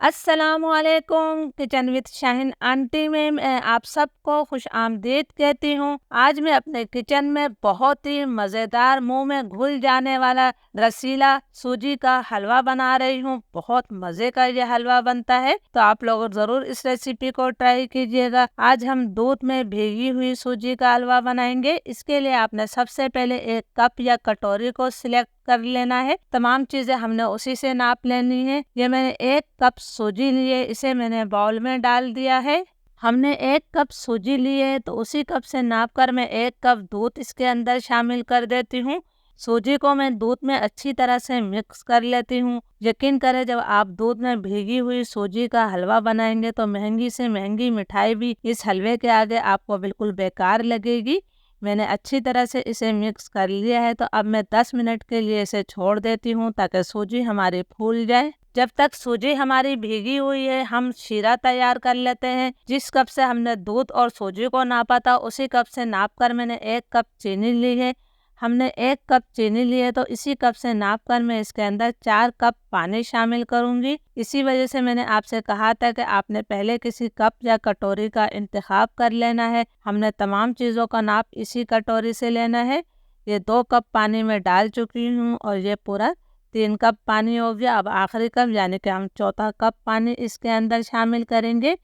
अस्सलामुअलैकुम। Kitchen with Shaheen aunty में मैं आप सबको खुश आमदीद कहती हूँ। आज मैं अपने किचन में बहुत ही मज़ेदार, मुंह में घुल जाने वाला रसीला सूजी का हलवा बना रही हूँ। बहुत मज़े का ये हलवा बनता है, तो आप लोग ज़रूर इस रेसिपी को ट्राई कीजिएगा। आज हम दूध में भीगी हुई सूजी का हलवा बनाएंगे। इसके लिए आपने सबसे पहले एक कप या कटोरी को सिलेक्ट कर लेना है। तमाम चीजें हमने उसी से नाप लेनी है। ये मैंने एक कप सूजी लिए, इसे मैंने बाउल में डाल दिया है। हमने एक कप सूजी लिए है, तो उसी कप से नाप कर मैं एक कप दूध इसके अंदर शामिल कर देती हूँ। सूजी को मैं दूध में अच्छी तरह से मिक्स कर लेती हूँ। यकीन करें, जब आप दूध में भीगी हुई सूजी का हलवा बनाएंगे तो महंगी से महंगी मिठाई भी इस हलवे के आगे आपको बिल्कुल बेकार लगेगी। मैंने अच्छी तरह से इसे मिक्स कर लिया है, तो अब मैं 10 मिनट के लिए इसे छोड़ देती हूँ ताकि सूजी हमारी फूल जाए। जब तक सूजी हमारी भीगी हुई है, हम शीरा तैयार कर लेते हैं। जिस कप से हमने दूध और सूजी को नापा था, उसी कप से नाप कर मैंने एक कप चीनी ली है। हमने एक कप चीनी ली है, तो इसी कप से नाप कर मैं इसके अंदर 4 कप पानी शामिल करूंगी। इसी वजह से मैंने आपसे कहा था कि आपने पहले किसी कप या कटोरी का इंतखाब कर लेना है। हमने तमाम चीज़ों का नाप इसी कटोरी से लेना है। ये 2 कप पानी में डाल चुकी हूँ और ये पूरा 3 कप पानी हो गया। अब आखिरी कप यानी कि हम चौथा कप पानी इसके अंदर शामिल करेंगे।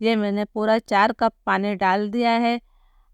ये मैंने पूरा 4 कप पानी डाल दिया है।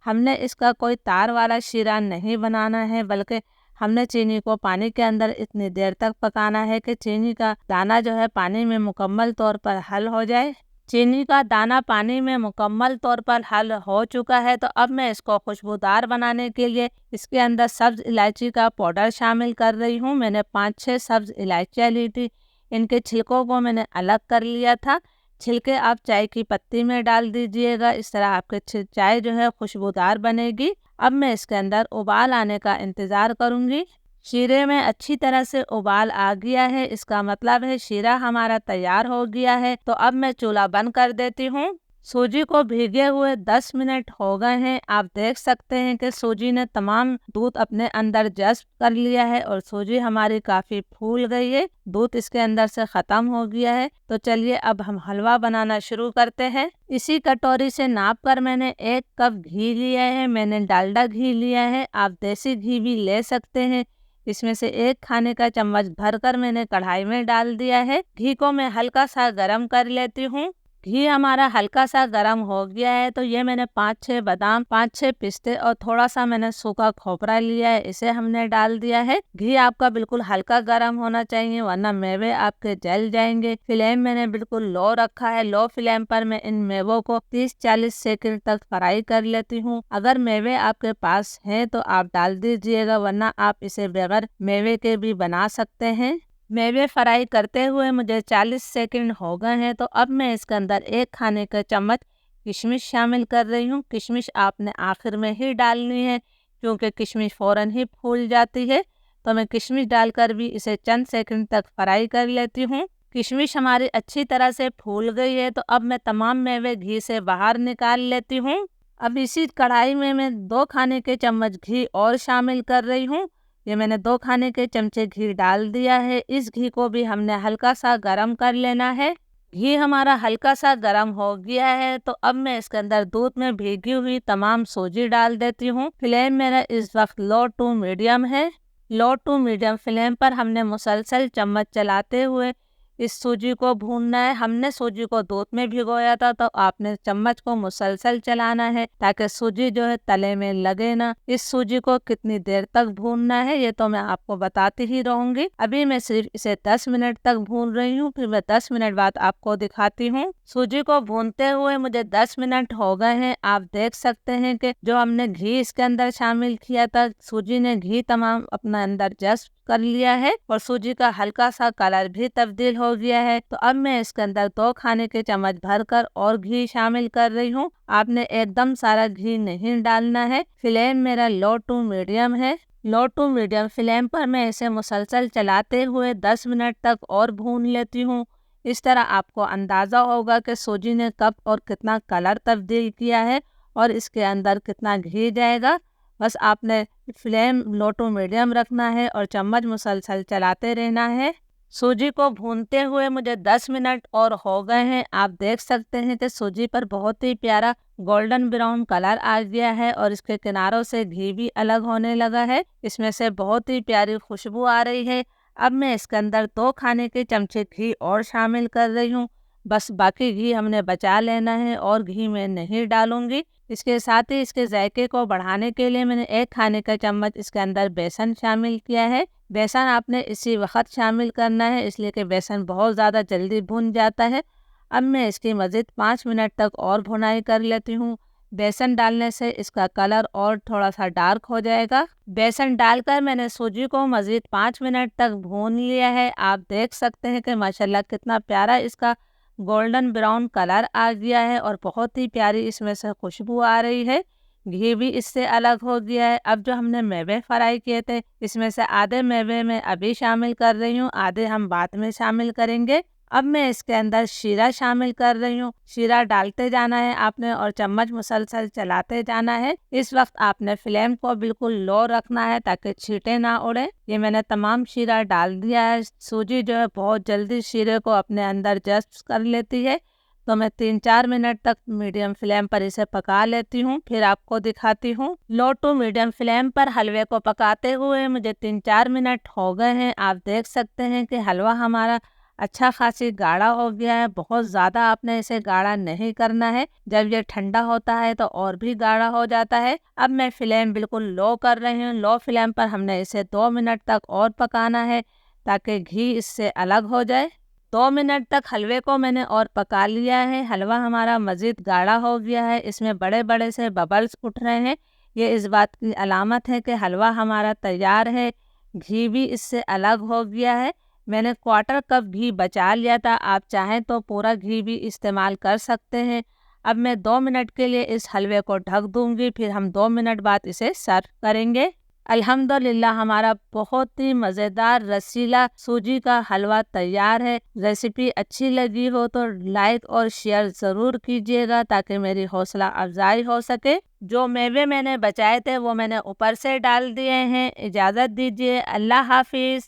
हमने इसका कोई तार वाला शीरा नहीं बनाना है, बल्कि हमने चीनी को पानी के अंदर इतनी देर तक पकाना है कि चीनी का दाना जो है पानी में मुकम्मल तौर पर हल हो जाए। चीनी का दाना पानी में मुकम्मल तौर पर हल हो चुका है, तो अब मैं इसको खुशबूदार बनाने के लिए इसके अंदर सब्ज इलायची का पाउडर शामिल कर रही हूँ। मैंने 5-6 सब्ज इलायचियाँ ली थी। इनके छिलकों को मैंने अलग कर लिया था। छिलके आप चाय की पत्ती में डाल दीजिएगा, इस तरह आपके चाय जो है खुशबूदार बनेगी। अब मैं इसके अंदर उबाल आने का इंतज़ार करूँगी। शीरे में अच्छी तरह से उबाल आ गया है, इसका मतलब है शीरा हमारा तैयार हो गया है। तो अब मैं चूल्हा बंद कर देती हूँ। सूजी को भीगे हुए 10 मिनट हो गए हैं। आप देख सकते हैं कि सूजी ने तमाम दूध अपने अंदर जज़्ब कर लिया है और सूजी हमारी काफ़ी फूल गई है। दूध इसके अंदर से ख़त्म हो गया है। तो चलिए अब हम हलवा बनाना शुरू करते हैं। इसी कटोरी से नाप कर मैंने 1 कप घी लिया है। मैंने डालडा घी लिया है, आप देसी घी भी ले सकते हैं। इसमें से 1 खाने का चम्मच भरकर मैंने कढ़ाई में डाल दिया है। घी को मैं हल्का सा गरम कर लेती हूँ। घी हमारा हल्का सा गरम हो गया है, तो ये मैंने 5-6 बादाम, 5-6 पिस्ते और थोड़ा सा मैंने सूखा खोपरा लिया है, इसे हमने डाल दिया है। घी आपका बिल्कुल हल्का गरम होना चाहिए, वरना मेवे आपके जल जाएंगे। फ्लेम मैंने बिल्कुल लो रखा है। लो फ्लेम पर मैं इन मेवों को 30-40 सेकंड तक फ्राई कर लेती हूँ। अगर मेवे आपके पास हैं तो आप डाल दीजिएगा, वरना आप इसे बगैर मेवे के भी बना सकते हैं। मेवे फ्राई करते हुए मुझे 40 सेकंड हो गए हैं, तो अब मैं इसके अंदर 1 खाने का चम्मच किशमिश शामिल कर रही हूँ। किशमिश आपने आखिर में ही डालनी है, क्योंकि किशमिश फ़ौरन ही फूल जाती है। तो मैं किशमिश डालकर भी इसे चंद सेकंड तक फ्राई कर लेती हूँ। किशमिश हमारी अच्छी तरह से फूल गई है, तो अब मैं तमाम मेवे घी से बाहर निकाल लेती हूँ। अब इसी कढ़ाई में मैं 2 खाने के चम्मच घी और शामिल कर रही हूँ। ये मैंने 2 खाने के चमचे घी डाल दिया है। इस घी को भी हमने हल्का सा गरम कर लेना है। घी हमारा हल्का सा गरम हो गया है, तो अब मैं इसके अंदर दूध में भीगी हुई तमाम सूजी डाल देती हूँ। फ्लेम मेरा इस वक्त लो टू मीडियम है। लो टू मीडियम फ्लेम पर हमने मुसलसल चम्मच चलाते हुए इस सूजी को भूनना है। हमने सूजी को दूध में भिगोया था, तो आपने चम्मच को मुसलसल चलाना है ताकि सूजी जो है तले में लगे ना। इस सूजी को कितनी देर तक भूनना है ये तो मैं आपको बताती ही रहूंगी। अभी मैं सिर्फ इसे 10 मिनट तक भून रही हूँ, फिर मैं 10 मिनट बाद आपको दिखाती हूँ। सूजी को भूनते हुए मुझे 10 मिनट हो गए हैं। आप देख सकते हैं कि जो हमने घी इसके अंदर शामिल किया था, सूजी ने घी तमाम अपना अंदर जज़्ब कर लिया है और सूजी का हल्का सा कलर भी तब्दील हो गया है। तो अब मैं इसके अंदर 2 खाने के चम्मच भरकर और घी शामिल कर रही हूँ। आपने एकदम सारा घी नहीं डालना है। फ्लेम मेरा लो टू मीडियम है। लो टू मीडियम फ्लेम पर मैं इसे मुसलसल चलाते हुए 10 मिनट तक और भून लेती हूँ। इस तरह आपको अंदाज़ा होगा कि सूजी ने कब और कितना कलर तब्दील किया है और इसके अंदर कितना घी जाएगा। बस आपने फ्लेम लो टू मीडियम रखना है और चम्मच मुसलसल चलाते रहना है। सूजी को भूनते हुए मुझे 10 मिनट और हो गए हैं। आप देख सकते हैं कि सूजी पर बहुत ही प्यारा गोल्डन ब्राउन कलर आ गया है और इसके किनारों से घी भी अलग होने लगा है। इसमें से बहुत ही प्यारी खुशबू आ रही है। अब मैं इसके अंदर 2 खाने के चमचे घी और शामिल कर रही हूँ। बस बाकी घी हमने बचा लेना है और घी मैं नहीं डालूंगी। इसके साथ ही इसके जायके को बढ़ाने के लिए मैंने 1 खाने का चम्मच इसके अंदर बेसन शामिल किया है। बेसन आपने इसी वक्त शामिल करना है, इसलिए कि बेसन बहुत ज़्यादा जल्दी भुन जाता है। अब मैं इसकी मज़ीद 5 मिनट तक और भुनाई कर लेती हूँ। बेसन डालने से इसका कलर और थोड़ा सा डार्क हो जाएगा। बेसन डालकर मैंने सूजी को मज़ीद 5 मिनट तक भून लिया है। आप देख सकते हैं कि माशाल्लाह कितना प्यारा इसका गोल्डन ब्राउन कलर आ गया है और बहुत ही प्यारी इसमें से खुशबू आ रही है। घी भी इससे अलग हो गया है। अब जो हमने मेवे फ्राई किए थे, इसमें से आधे मेवे मैं अभी शामिल कर रही हूँ, आधे हम बाद में शामिल करेंगे। अब मैं इसके अंदर शीरा शामिल कर रही हूँ। शीरा डालते जाना है आपने और चम्मच मुसलसल चलाते जाना है। इस वक्त आपने फ्लेम को बिल्कुल लो रखना है ताकि छींटे ना उड़े। ये मैंने तमाम शीरा डाल दिया है। सूजी जो है बहुत जल्दी शीरे को अपने अंदर जज्ब कर लेती है, तो मैं 3-4 मिनट तक मीडियम फ्लेम पर इसे पका लेती हूँ। फिर आपको दिखाती हूँ। लो टू मीडियम फ्लेम पर हलवे को पकाते हुए मुझे 3-4 मिनट हो गए हैं। आप देख सकते हैं कि हलवा हमारा अच्छा खासी गाढ़ा हो गया है। बहुत ज़्यादा आपने इसे गाढ़ा नहीं करना है, जब ये ठंडा होता है तो और भी गाढ़ा हो जाता है। अब मैं फ्लेम बिल्कुल लो कर रही हूँ। लो फ्लेम पर हमने इसे 2 मिनट तक और पकाना है ताकि घी इससे अलग हो जाए। 2 मिनट तक हलवे को मैंने और पका लिया है। हलवा हमारा मज़ीद गाढ़ा हो गया है, इसमें बड़े बड़े से बबल्स उठ रहे हैं। ये इस बात की अलामत है कि हलवा हमारा तैयार है। घी भी इससे अलग हो गया है। मैंने 1/4 कप घी बचा लिया था, आप चाहें तो पूरा घी भी इस्तेमाल कर सकते हैं। अब मैं 2 मिनट के लिए इस हलवे को ढक दूंगी, फिर हम 2 मिनट बाद इसे सर्व करेंगे। अल्हम्दुलिल्लाह हमारा बहुत ही मज़ेदार रसीला सूजी का हलवा तैयार है। रेसिपी अच्छी लगी हो तो लाइक और शेयर ज़रूर कीजिएगा ताकि मेरी हौसला अफजाई हो सके। जो मेवे मैंने बचाए थे वो मैंने ऊपर से डाल दिए हैं। इजाज़त दीजिए, अल्लाह हाफिज़।